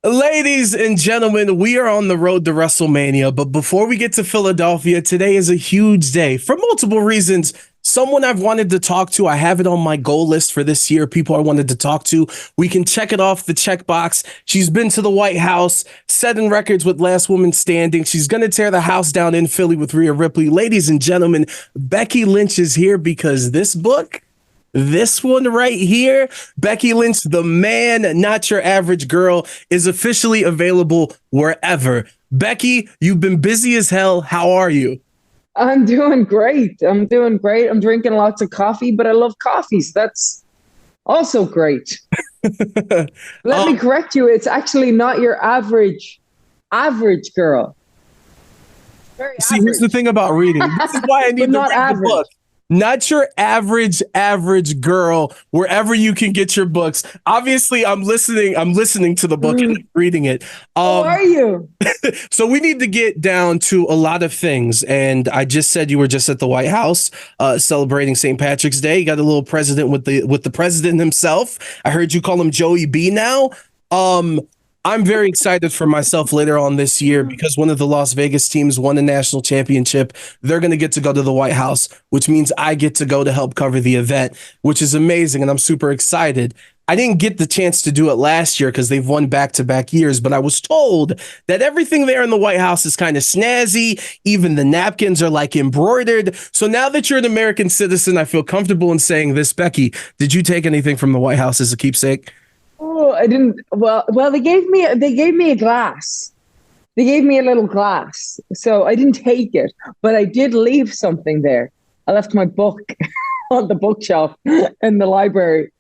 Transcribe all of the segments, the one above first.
Ladies and gentlemen, we are on the road to WrestleMania, but before we get to Philadelphia, today is a huge day for multiple reasons. Someone I've wanted to talk to, I have it on my goal list for this year, people I wanted to talk to. We can check it off the checkbox. She's been to the White House, setting records with Last Woman Standing. She's going to tear the house down in Philly with Rhea Ripley. Ladies and gentlemen, Becky Lynch is here because this one right here, Becky Lynch, the man, not your average girl, is officially available wherever. Becky, you've been busy as hell. How are you? I'm doing great. I'm doing great. I'm drinking lots of coffee, but I love coffee, so that's also great. Let me correct you. It's actually not your average girl. Very See, here's the thing about reading. This is why I need to read the book. Not your average girl, wherever you can get your books. Obviously, I'm listening to the book and reading it. How are you? So we need to get down to a lot of things. And I just said you were just at the White House celebrating St. Patrick's Day. You got a little president with the president himself. I heard you call him Joey B now. I'm very excited for myself later on this year because one of the Las Vegas teams won a national championship. They're going to get to go to the White House, which means I get to go to help cover the event, which is amazing. And I'm super excited. I didn't get the chance to do it last year because they've won back-to-back years, but I was told that everything there in the White House is kind of snazzy. Even the napkins are like embroidered. So now that you're an American citizen, I feel comfortable in saying this. Becky, did you take anything from the White House as a keepsake? Oh, I didn't. Well, they gave me a glass. They gave me a little glass, so I didn't take it, but I did leave something there. I left my book on the bookshelf in the library,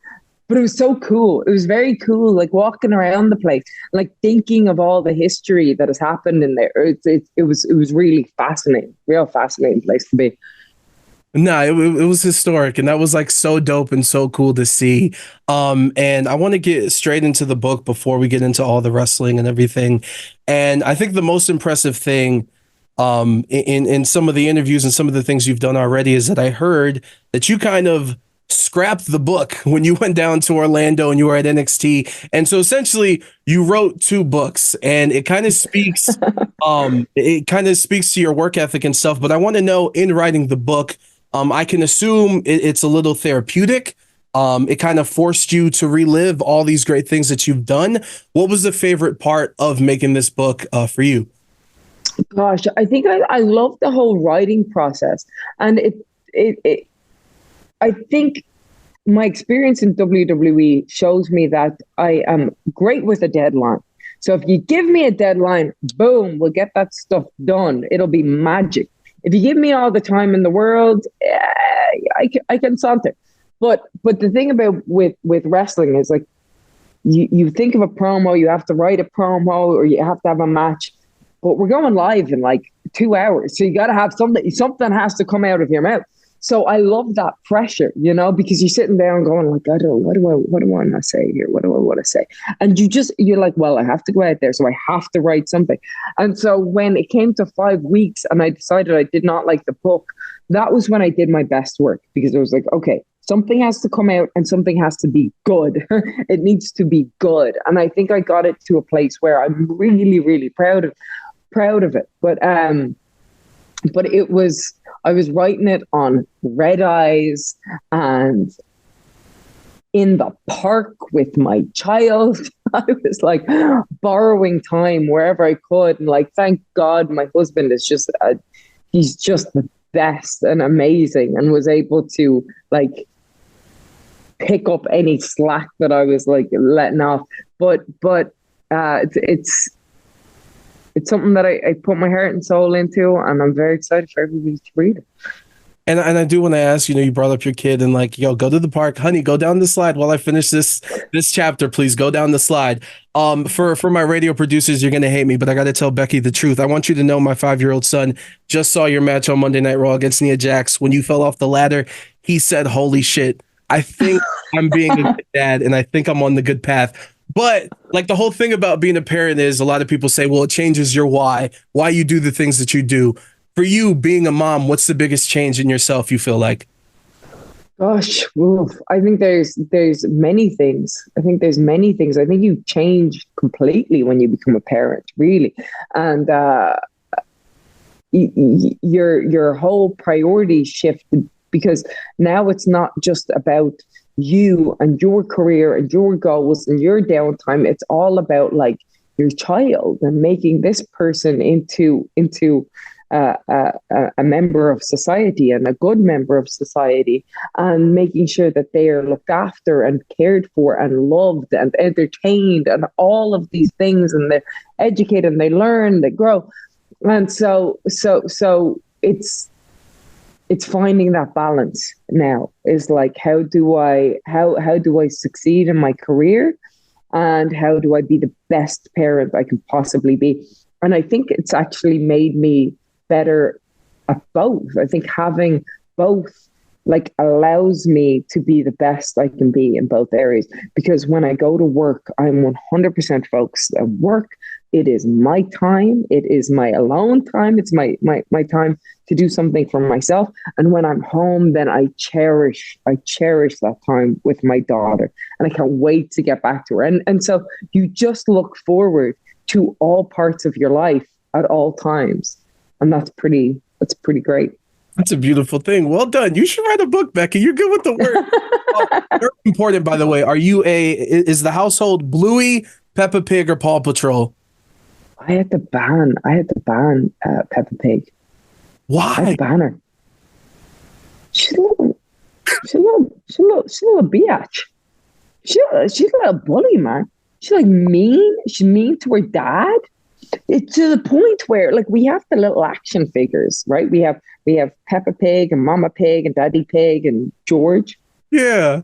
but it was so cool. It was very cool, like walking around the place, like thinking of all the history that has happened in there. It was really fascinating, real fascinating place to be. No, it was historic, and that was like so dope and so cool to see. And I want to get straight into the book before we get into all the wrestling and everything. And I think the most impressive thing in some of the interviews and some of the things you've done already is that I heard that you kind of scrapped the book when you went down to Orlando and you were at NXT. And so essentially you wrote two books, and it kind of speaks to your work ethic and stuff. But I want to know, in writing the book, I can assume it's a little therapeutic. It kind of forced you to relive all these great things that you've done. What was the favorite part of making this book for you? Gosh, I think I love the whole writing process, and I think my experience in WWE shows me that I am great with a deadline. So if you give me a deadline, boom, we'll get that stuff done. It'll be magic. If you give me all the time in the world, I can saunter. But the thing about with wrestling is, like, you think of a promo, you have to write a promo, or you have to have a match. But we're going live in like 2 hours, so you got to have something. Something has to come out of your mouth. So I love that pressure, because you're sitting down going like, I don't, what do I want to say here? What do I want to say? And you're like, well, I have to go out there, so I have to write something. And so when it came to 5 weeks and I decided I did not like the book, that was when I did my best work, because it was like, okay, something has to come out and something has to be good. It needs to be good. And I think I got it to a place where I'm really, really proud of it. But I was writing it on red eyes and in the park with my child. I was like borrowing time wherever I could. And like, thank God my husband is he's just the best and amazing, and was able to like pick up any slack that I was like letting off. But it's something that I put my heart and soul into, and I'm very excited for everybody to read it. And I do want to ask, you brought up your kid and like, yo, go to the park, honey, go down the slide while I finish this chapter, please go down the slide. For my radio producers, you're going to hate me, but I got to tell Becky the truth. I want you to know my 5-year-old son just saw your match on Monday Night Raw against Nia Jax. When you fell off the ladder, he said, holy shit, I think I'm being a good dad, and I think I'm on the good path. But like, the whole thing about being a parent is a lot of people say, well, it changes your why you do the things that you do. For you being a mom, what's the biggest change in yourself you feel like? Gosh, oof. I think there's many things. I think there's many things. I think you change completely when you become a parent, really, and your whole priority shifted because now it's not just about you and your career and your goals and your downtime. It's all about like your child and making this person into a member of society and a good member of society, and making sure that they are looked after and cared for and loved and entertained and all of these things, and they're educated and they learn, they grow. And so it's finding that balance now, is like, how do I succeed in my career, and how do I be the best parent I can possibly be? And I think it's actually made me better at both. I think having both like allows me to be the best I can be in both areas, because when I go to work, I'm 100% focused at work. It is my time. It is my alone time. It's my time to do something for myself. And when I'm home, then I cherish that time with my daughter, and I can't wait to get back to her. And so you just look forward to all parts of your life at all times. And that's pretty great. That's a beautiful thing. Well done. You should write a book, Becky. You're good with the word. Oh, very important, by the way. Is the household Bluey, Peppa Pig, or Paw Patrol? I had to ban Peppa Pig. Why? I had to ban her. She's a little biatch. She's a little bully, man. She's like mean. She's mean to her dad. It's to the point where, like, we have the little action figures, right? We have Peppa Pig and Mama Pig and Daddy Pig and George. Yeah.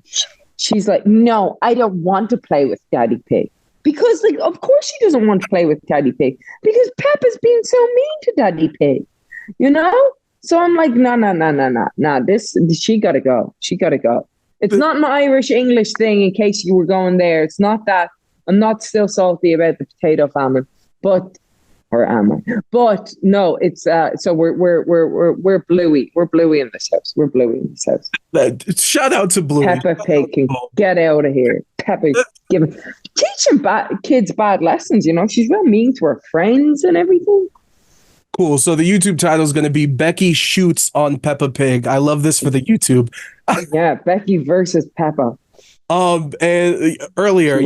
She's like, no, I don't want to play with Daddy Pig. Because, like, of course she doesn't want to play with Daddy Pig, because Peppa's being so mean to Daddy Pig, you know? So I'm like, no. She gotta go. She gotta go. It's not an Irish English thing, in case you were going there. It's not that. I'm not still salty about the potato famine. But, or am I? But no, it's so we're Bluey. We're Bluey in this house. We're Bluey in this house. Shout out to Bluey. Peppa Pig can get out of here. Peppa, teaching kids bad lessons. You know, she's real mean to her friends and everything. Cool. So the YouTube title is going to be Becky Shoots on Peppa Pig. I love this for the YouTube. Yeah, Becky versus Peppa. And earlier,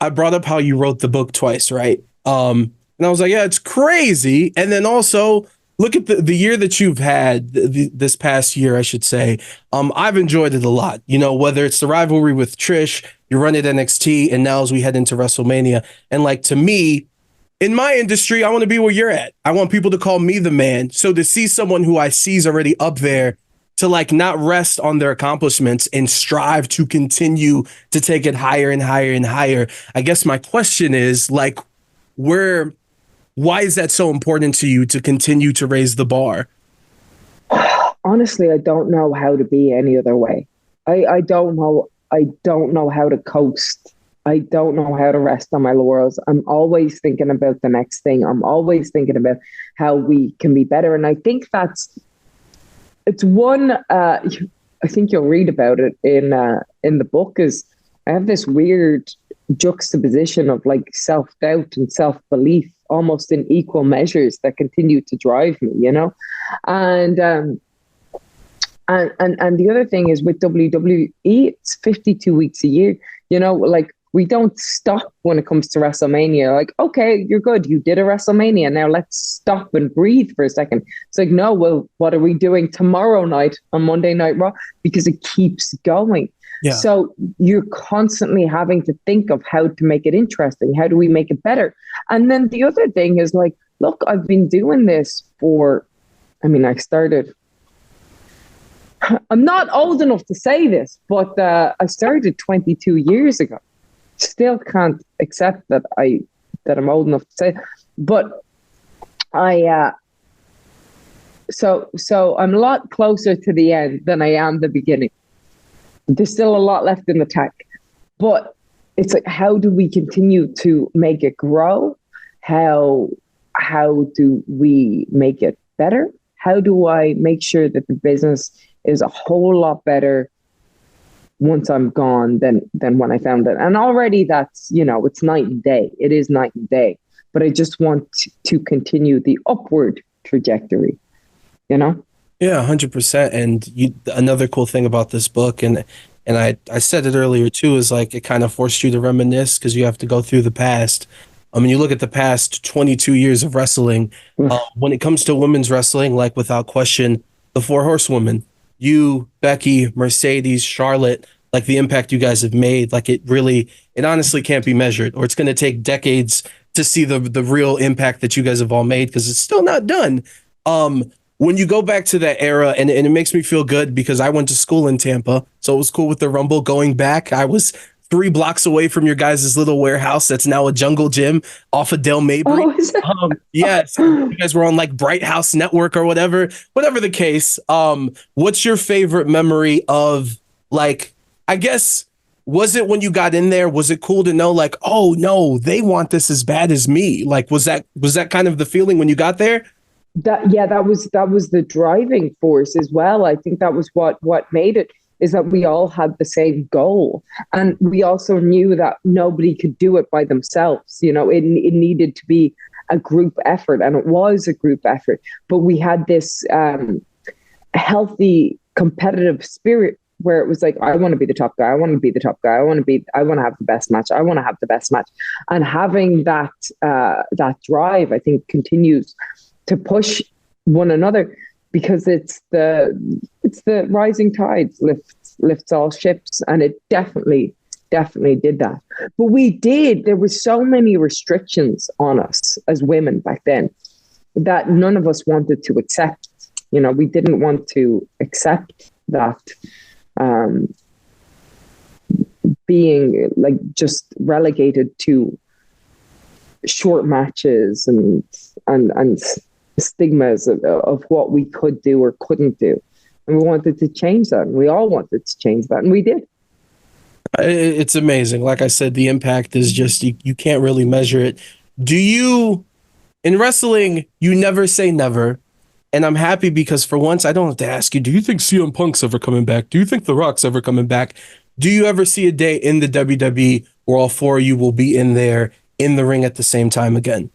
I brought up how you wrote the book twice, right? And I was like, yeah, it's crazy. And then also look at the year that you've had this past year, I should say. I've enjoyed it a lot. You know, whether it's the rivalry with Trish, you run at NXT, and now as we head into WrestleMania. And like, to me, in my industry, I want to be where you're at. I want people to call me the man. So to see someone who I see is already up there, to like not rest on their accomplishments and strive to continue to take it higher and higher and higher. I guess my question is, like, why is that so important to you to continue to raise the bar? Honestly, I don't know how to be any other way. I don't know how to coast. I don't know how to rest on my laurels. I'm always thinking about the next thing. I'm always thinking about how we can be better. And I think it's one, I think you'll read about it in the book, is I have this weird juxtaposition of like self-doubt and self-belief almost in equal measures that continue to drive me, you know? And the other thing is with WWE, it's 52 weeks a year, you know, like we don't stop when it comes to WrestleMania. Like, okay, you're good. You did a WrestleMania. Now let's stop and breathe for a second. It's like, no, well, what are we doing tomorrow night on Monday Night Raw? Because it keeps going. Yeah. So you're constantly having to think of how to make it interesting. How do we make it better? And then the other thing is like, look, I've been doing this I started, I'm not old enough to say this, but I started 22 years ago. Still can't accept that I'm old enough to say it. But so I'm a lot closer to the end than I am the beginning. There's still a lot left in the tank, but it's like, how do we continue to make it grow? How do we make it better? How do I make sure that the business is a whole lot better once I'm gone than when I found it. And already that's, it's night and day. It is night and day. But I just want to continue the upward trajectory, Yeah, 100%. And another cool thing about this book, and I said it earlier too, is like it kind of forced you to reminisce because you have to go through the past. I mean, you look at the past 22 years of wrestling. When it comes to women's wrestling, like without question, the four horsewomen, you, Becky, Mercedes, Charlotte, like the impact you guys have made, like it honestly can't be measured, or it's going to take decades to see the real impact that you guys have all made because it's still not done. When you go back to that era, and it makes me feel good because I went to school in Tampa, so it was cool with the Rumble going back. I was 3 blocks away from your guys' little warehouse that's now a jungle gym off of Del Mabry. Yes, you guys were on like Bright House Network or whatever the case. What's your favorite memory of, like, I guess, was it when you got in there? Was it cool to know, like, oh no, they want this as bad as me? Like, was that kind of the feeling when you got there? That was the driving force as well. I think that was what made it, is that we all had the same goal. And we also knew that nobody could do it by themselves. It needed to be a group effort, and it was a group effort. But we had this healthy competitive spirit where it was like, I want to be the top guy. I want to be the top guy. I want to have the best match. I want to have the best match. And having that drive, I think, continues to push one another, because it's the rising tides lifts all ships, and it definitely did that. But there were so many restrictions on us as women back then that none of us wanted to accept. We didn't want to accept that being like just relegated to short matches and stigmas of what we could do or couldn't do. And we wanted to change that. And we all wanted to change that. And we did. It's amazing. Like I said, the impact is just, you can't really measure it. In wrestling, you never say never. And I'm happy because for once, I don't have to ask you, do you think CM Punk's ever coming back? Do you think The Rock's ever coming back? Do you ever see a day in the WWE where all 4 of you will be in there in the ring at the same time again?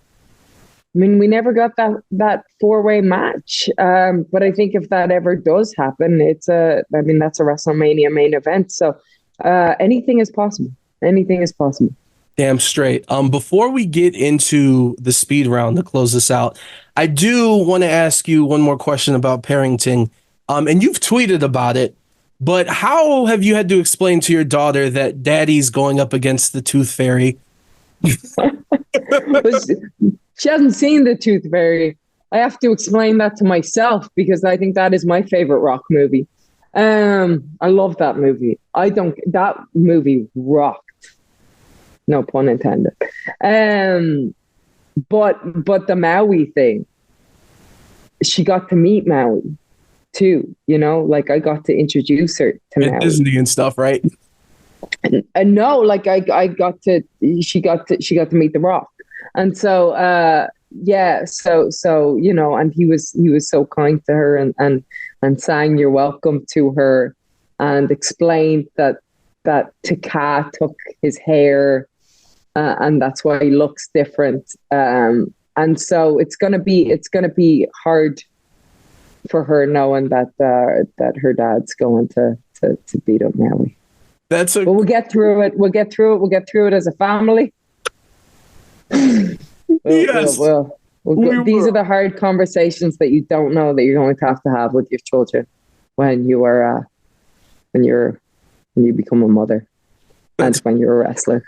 I mean, we never got that 4-way match. But I think if that ever does happen, that's a WrestleMania main event. So anything is possible. Anything is possible. Damn straight. Before we get into the speed round to close this out, I do want to ask you one more question about parenting. And you've tweeted about it, but how have you had to explain to your daughter that daddy's going up against the Tooth Fairy? She hasn't seen the Tooth Fairy. I have to explain that to myself because I think that is my favorite Rock movie. I love that movie. That movie rocked. No pun intended. But the Maui thing, she got to meet Maui too, like I got to introduce her to Maui. Disney and stuff, right? And no, like she got to meet The Rock. And so and he was so kind to her and sang "You're Welcome" to her and explained that Taka took his hair and that's why he looks different. And so it's gonna be hard for her knowing that her dad's going to beat up Maui. But we'll get through it. We'll get through it as a family. Yes. These are the hard conversations that you don't know that you're going to have with your children when you become a mother. And when you're a wrestler.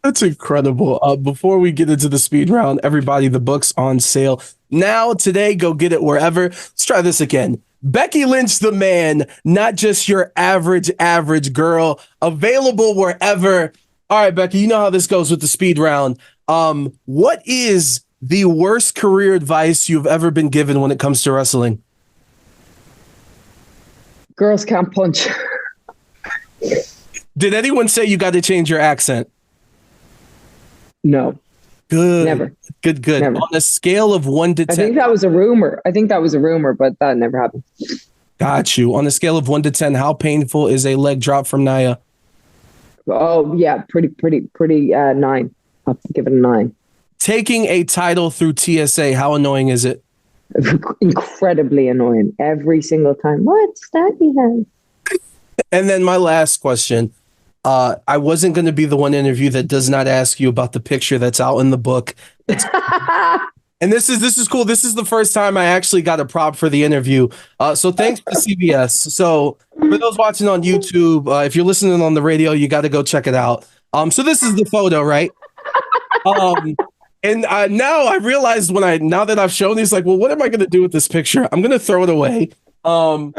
That's incredible. Before we get into the speed round, everybody, the book's on sale now, today. Go get it wherever. Let's try this again. Becky Lynch, the man, not just your average girl, available wherever. All right, Becky, you know how this goes with the speed round. What is the worst career advice you've ever been given when it comes to wrestling? Girls can't punch. Did anyone say you got to change your accent? No. Good. Never. Good. Never. On a scale of 1 to 10. I think that was a rumor, but that never happened. Got you. On a scale of 1 to 10, how painful is a leg drop from Nia? Oh yeah, pretty 9. I'll give it a 9. Taking a title through TSA, how annoying is it? Incredibly annoying every single time. What's that he has? And then my last question. I wasn't going to be the one interview that does not ask you about the picture that's out in the book. And this is cool. This is the first time I actually got a prop for the interview. So thanks to CBS. So for those watching on YouTube, if you're listening on the radio, you got to go check it out. So this is the photo, right? And now I realized now that I've shown these, like, well, what am I going to do with this picture? I'm going to throw it away. But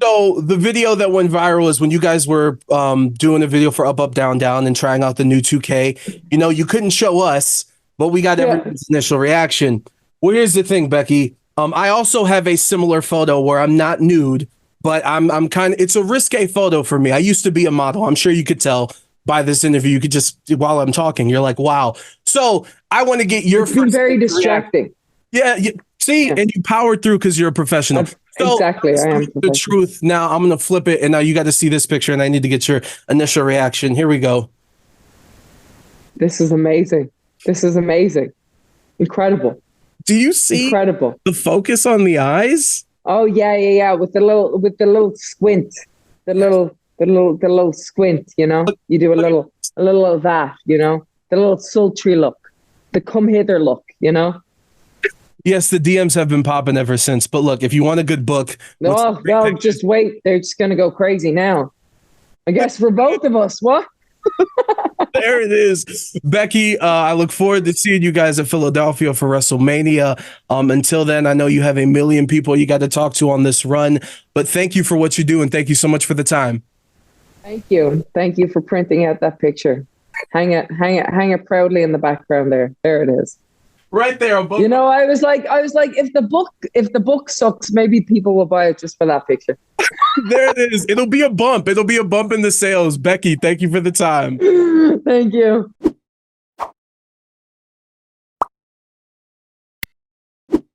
so the video that went viral is when you guys were doing a video for Up, Up, Down, Down and trying out the new 2K. You know, you couldn't show us, but we got everyone's initial reaction. Well, here's the thing, Becky. I also have a similar photo where I'm not nude, but I'm kind of, it's a risque photo for me. I used to be a model. I'm sure you could tell by this interview. You could just, while I'm talking, you're like, wow. So I want to get your It's been very distracting. Yeah. See, and you powered through because you're a professional. So, exactly. I am the truth. Now I'm going to flip it, and now you got to see this picture, and I need to get your initial reaction. Here we go. This is amazing. This is amazing. Incredible. Do you see the focus on the eyes? Oh yeah. With the little squint, the little squint. You know, you do a little of that. You know, the little sultry look, the come hither look. You know. Yes, the DMs have been popping ever since. But look, if you want a good book, no, just wait. They're just gonna go crazy now. I guess for both of us. What? There it is. Becky, I look forward to seeing you guys at Philadelphia for WrestleMania. Until then, I know you have a million people you got to talk to on this run, but thank you for what you do, and thank you so much for the time. Thank you. Thank you for printing out that picture. Hang it proudly in the background there. There it is. Right there. You know, I was like, if the book sucks, maybe people will buy it just for that picture. There it is. It'll be a bump. It'll be a bump in the sales. Becky, thank you for the time. Thank you.